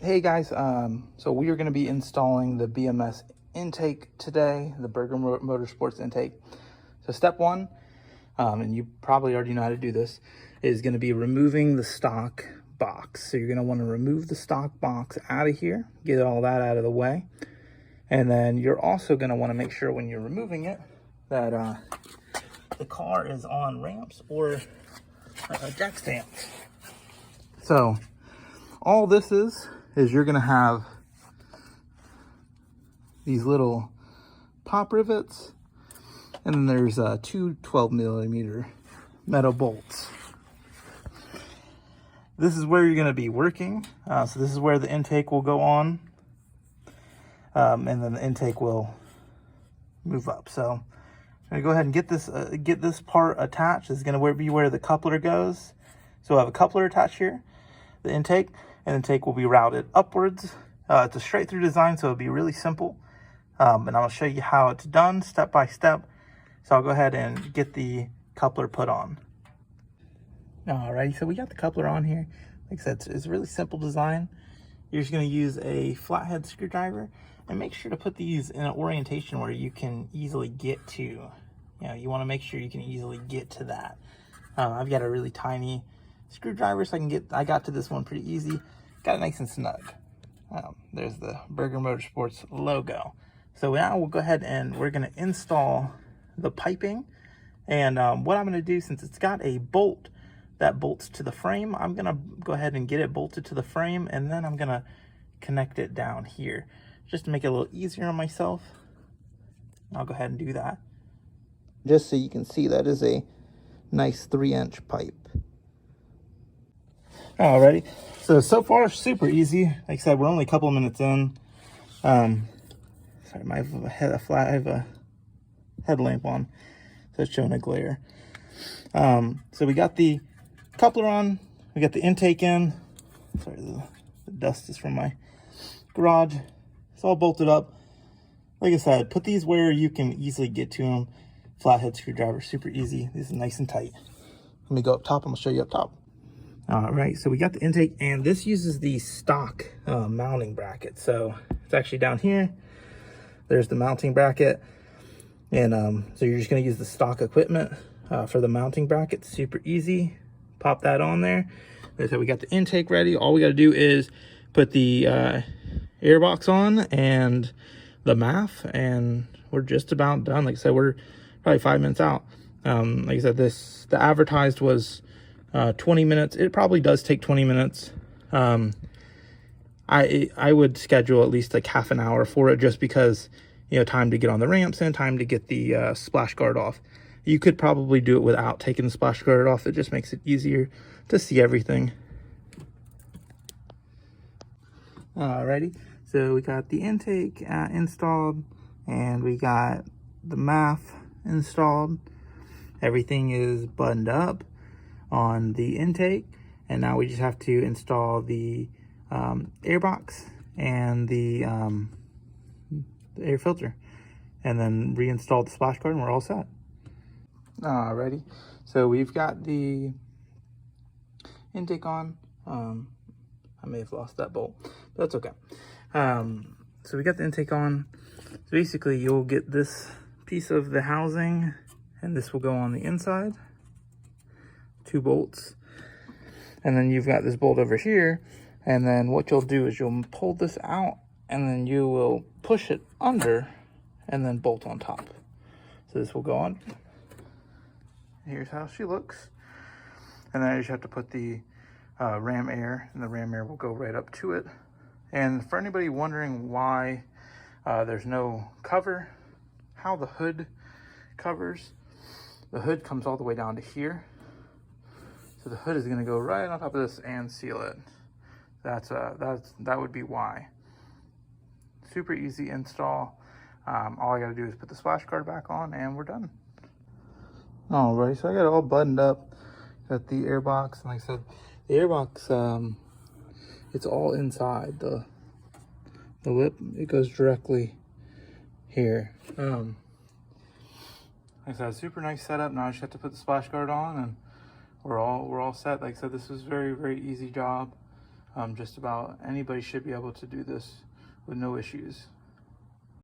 Hey guys, so we are going to be installing the BMS intake today, the Berger Motorsports intake. So step one, and you probably already know how to do this, is going to be removing the stock box. So you're going to want to remove the stock box out of here, get all that out of the way. And then you're also going to want to make sure when you're removing it that the car is on ramps or jack stands. So all this is you're going to have these little pop rivets, and then there's two 12mm metal bolts. This is where you're going to be working. So this is where the intake will go on, and then the intake will move up. So I'm going to go ahead and get this part attached. This is going to be where the coupler goes. So we'll have a coupler attached here, the intake, and intake will be routed upwards. It's a straight through design, so it'll be really simple. And I'll show you how it's done step by step. So I'll go ahead and get the coupler put on. Alrighty, so we got the coupler on here. Like I said, it's a really simple design. You're just going to use a flathead screwdriver and make sure to put these in an orientation where you can easily get to. You want to make sure you can easily get to that. I've got a really tiny screwdriver, so I got to this one pretty easy. Got it nice and snug. There's the Berger Motorsports logo. So now we'll go ahead and we're going to install the piping. And what I'm going to do, since it's got a bolt that bolts to the frame, I'm going to go ahead and get it bolted to the frame, and then I'm going to connect it down here just to make it a little easier on myself. I'll go ahead and do that. Just so you can see, that is a nice 3-inch pipe. Alrighty, so far super easy. Like I said, we're only a couple of minutes in. Sorry, I have a headlamp on, so it's showing a glare. So we got the coupler on, we got the intake in. Sorry, the dust is from my garage. It's all bolted up. Like I said, put these where you can easily get to them. Flathead screwdriver, super easy. This is nice and tight. Let me go up top, I'm gonna show you up top. All right, so we got the intake, and this uses the stock mounting bracket. So it's actually down here. There's the mounting bracket, and so you're just going to use the stock equipment for the mounting bracket. Super easy. Pop that on there. So we got the intake ready. All we got to do is put the airbox on and the MAF, and we're just about done. Like I said, we're probably 5 minutes out. Like I said, the advertised was 20 minutes. It probably does take 20 minutes. I would schedule at least like half an hour for it, just because, time to get on the ramps and time to get the splash guard off. You could probably do it without taking the splash guard off. It just makes it easier to see everything. Alrighty, so we got the intake installed, and we got the MAF installed. Everything is buttoned up on the intake, and now we just have to install the airbox and the air filter, and then reinstall the splash guard, and we're all set. Alrighty, so we've got the intake on. I may have lost that bolt, but that's okay. So we got the intake on. So basically, you'll get this piece of the housing, and this will go on the inside. 2 bolts, and then you've got this bolt over here, and then what you'll do is you'll pull this out, and then you will push it under and then bolt on top. So this will go on. Here's how she looks, and then you just have to put the ram air, and the ram air will go right up to it. And for anybody wondering why there's no cover, how the hood covers, the hood comes all the way down to here. So the hood is going to go right on top of this and seal it. That would be why. Super easy install. All I got to do is put the splash guard back on, and we're done. Alright, so I got it all buttoned up. Got the airbox, and like I said, the airbox, it's all inside the lip. It goes directly here. Like I said, super nice setup. Now I just have to put the splash guard on, and we're all set. Like I said, this was very, very easy job. Just about anybody should be able to do this with no issues.